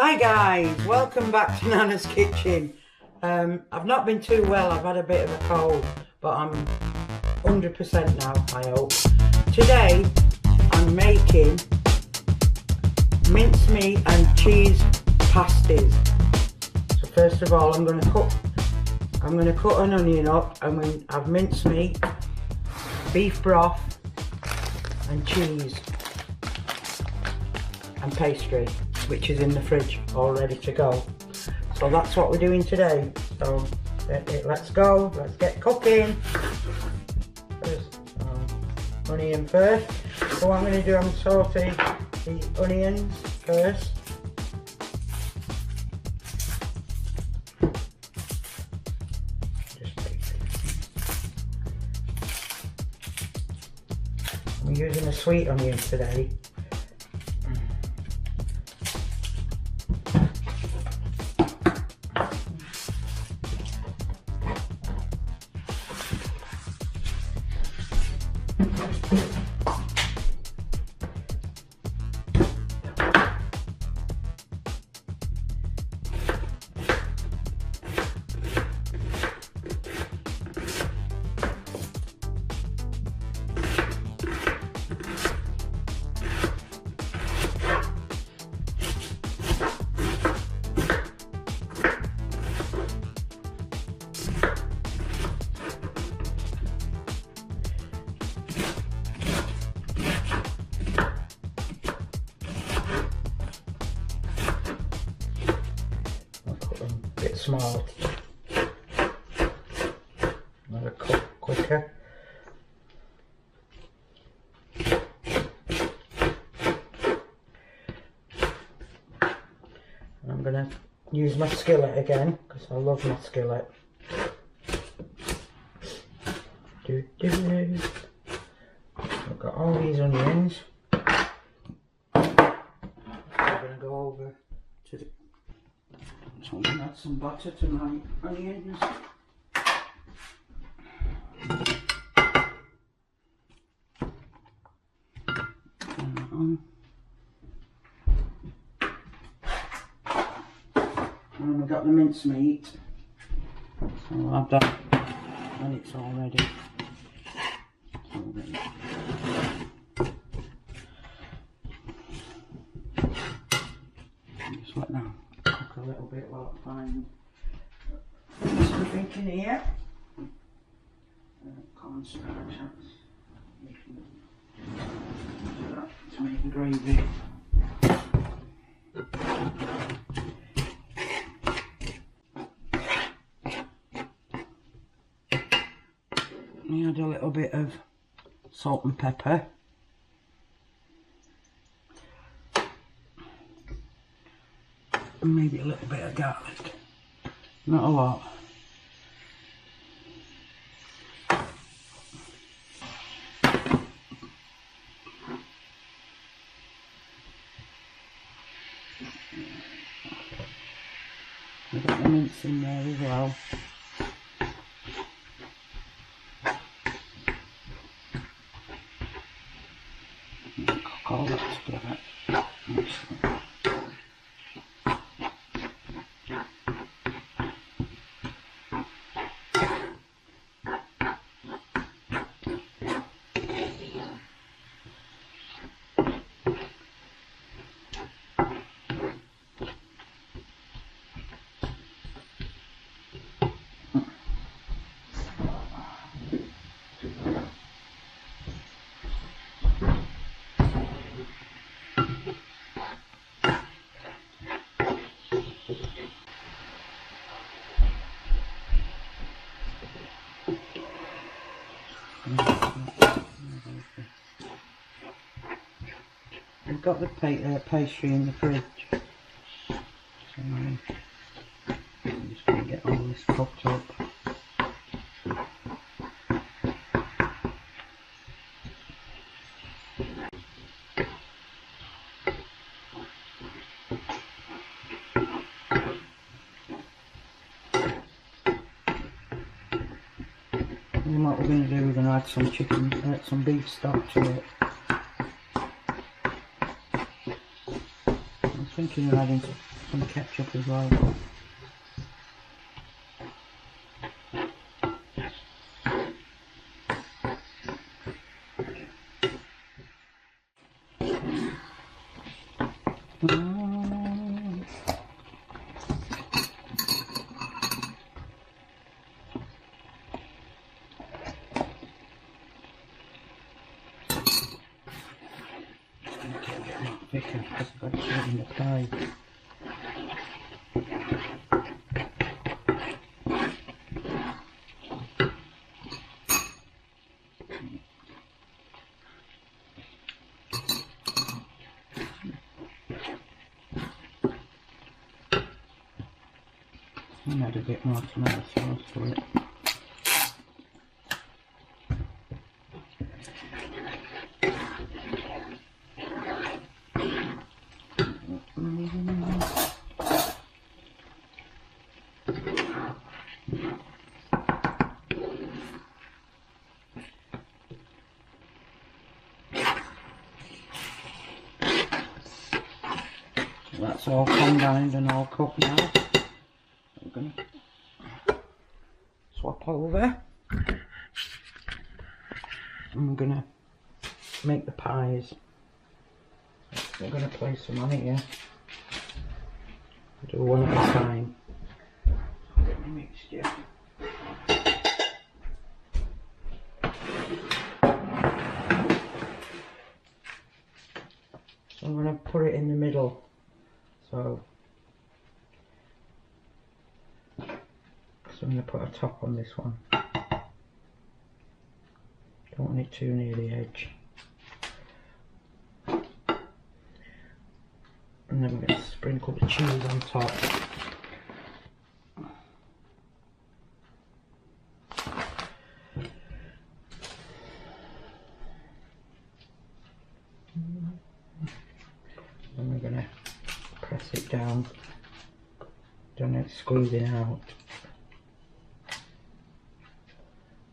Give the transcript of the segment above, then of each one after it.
Hi guys, welcome back to Nana's Kitchen. I've not been too well, I've had a bit of a cold, but I'm 100% now, I hope. Today I'm making mincemeat and cheese pasties. So first of all I'm going to cut an onion up, and we have mincemeat, beef broth and cheese and pastry, which is in the fridge all ready to go. So that's what we're doing today. So let's go, let's get cooking. First, onion first. So what I'm going to do, I'm sauteing the onions first. I'm using a sweet onion today. Bit small, another cut quicker. I'm going to use my skillet again because I love my skillet. I've got all these onions. I'm going to go over to the So I'm going to add some butter to my onions. And we've got the mincemeat. So I'll add that when it's all ready. Just let that cook a little bit while I find something in here. Cornstarch, to make the gravy. I add a little bit of salt and pepper. And maybe a little bit of garlic. Not a lot. I've got the mince in there as well. Cook all that together. I've got the pastry in the fridge, so I'm just going to get all this cooked up. And what we're going to do, we're going to add some beef stock to it. I'm thinking of adding some ketchup as well. Thicker because I've got to put it in the pie. And add a bit more tomato sauce to it. That's all combined and all cooked now. I'm going to swap over. I'm going to make the pies. I'm going to place them on here. Do one at a time. Get my mixture. So I'm going to put it in the middle. So I'm going to put a top on this one. Don't want it too near the edge. And then we're going to sprinkle the cheese on top. And we're going to press it down. Don't let it squeezing out.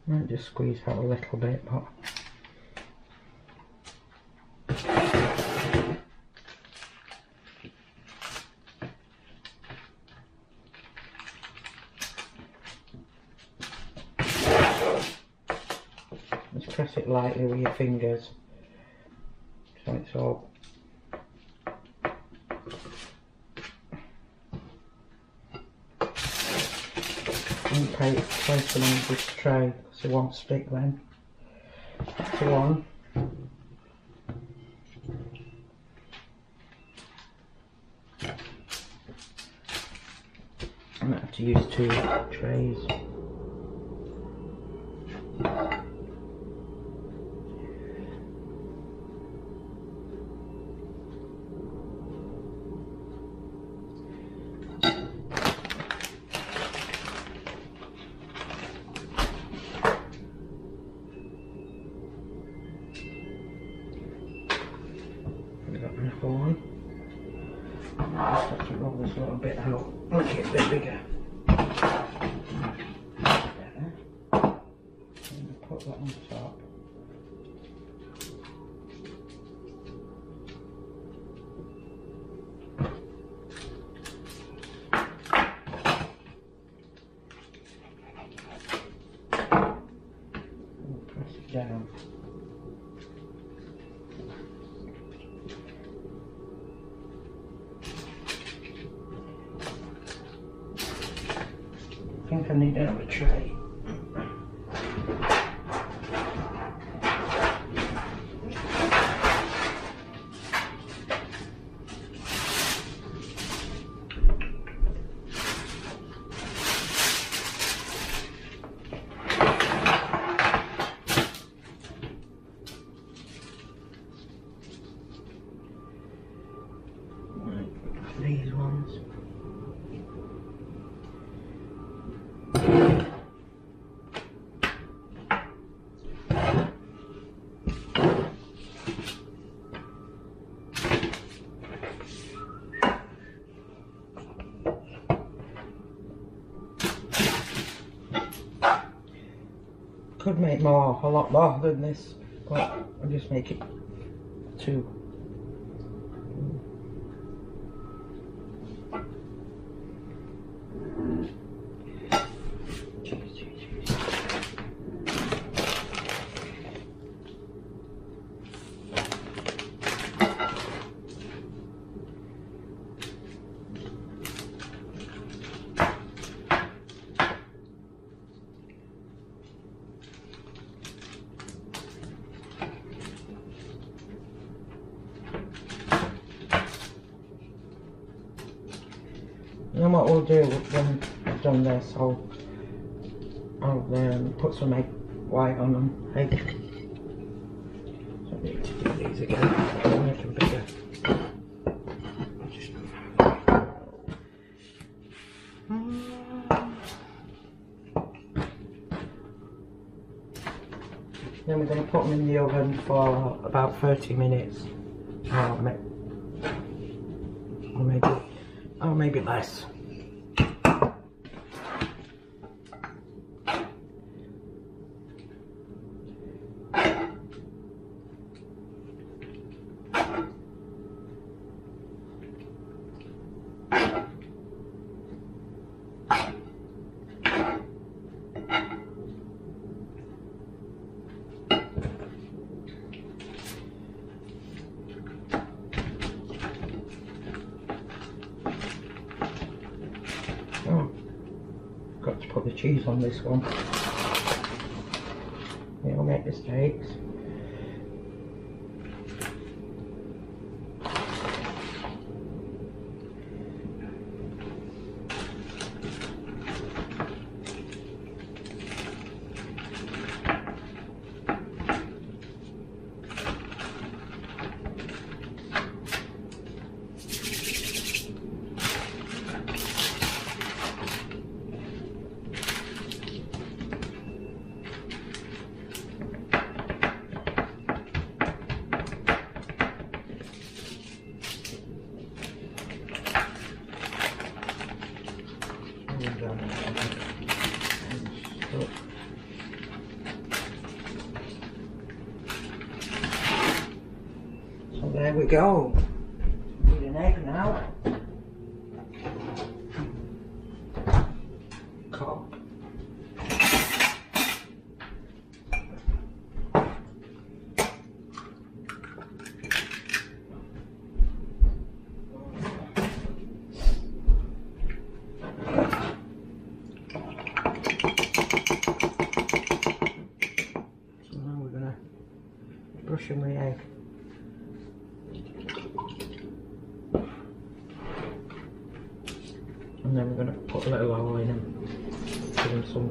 Might just squeeze out a little bit, but just press it lightly with your fingers so it's all and place them on this tray so it won't stick then. That's one. I might have to use 2 trays. One. Just have to roll this a little bit out, make it a bit bigger. There. And put that on top. And press it down. I think I need another tray. These ones. Could make more, a lot more than this, but I'll just make it 2. And then what we'll do when I've done this, I'll put some egg white on them. Egg. So I need to do these again. I'll make them bigger. Then we're going to put them in the oven for about 30 minutes. Or maybe less. Oh, got to put the cheese on this one. It'll make mistakes. So there we go. Need an egg now. Cock. Brush in the egg. And then we're going to put a little oil in and give them some.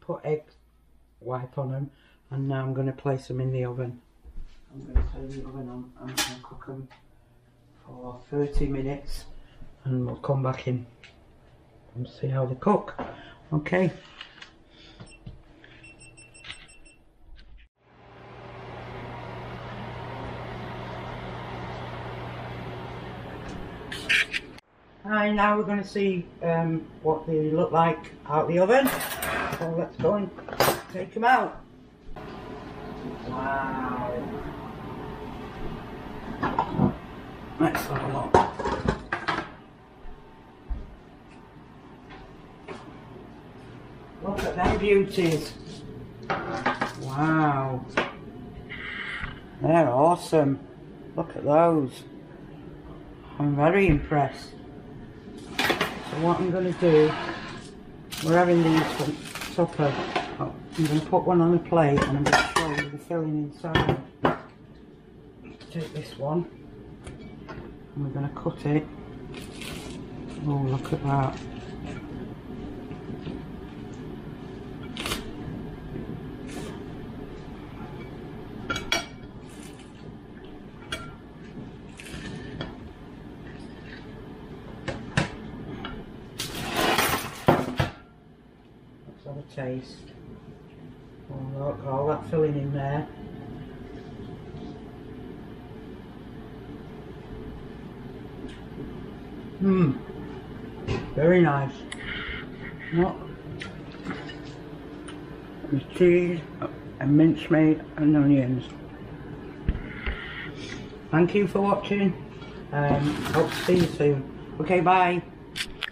Put egg white on them, and now I'm going to place them in the oven. I'm going to turn the oven on and I'm going to cook them for 30 minutes, and we'll come back in and see how they cook. Okay. And now we're going to see what they look like out of the oven. So let's go and take them out. Wow. Let's have a look. Look at them beauties. Wow. They're awesome. Look at those. I'm very impressed. So what I'm going to do, we're having these for supper. I'm going to put one on a plate and I'm going to show you the filling inside. Take this one and we're going to cut it Oh, look at that. Let's have a taste. Oh, look, all that filling in there. Mmm. Very nice. What? With cheese and mincemeat and onions. Thank you for watching. Hope to see you soon. Okay, bye.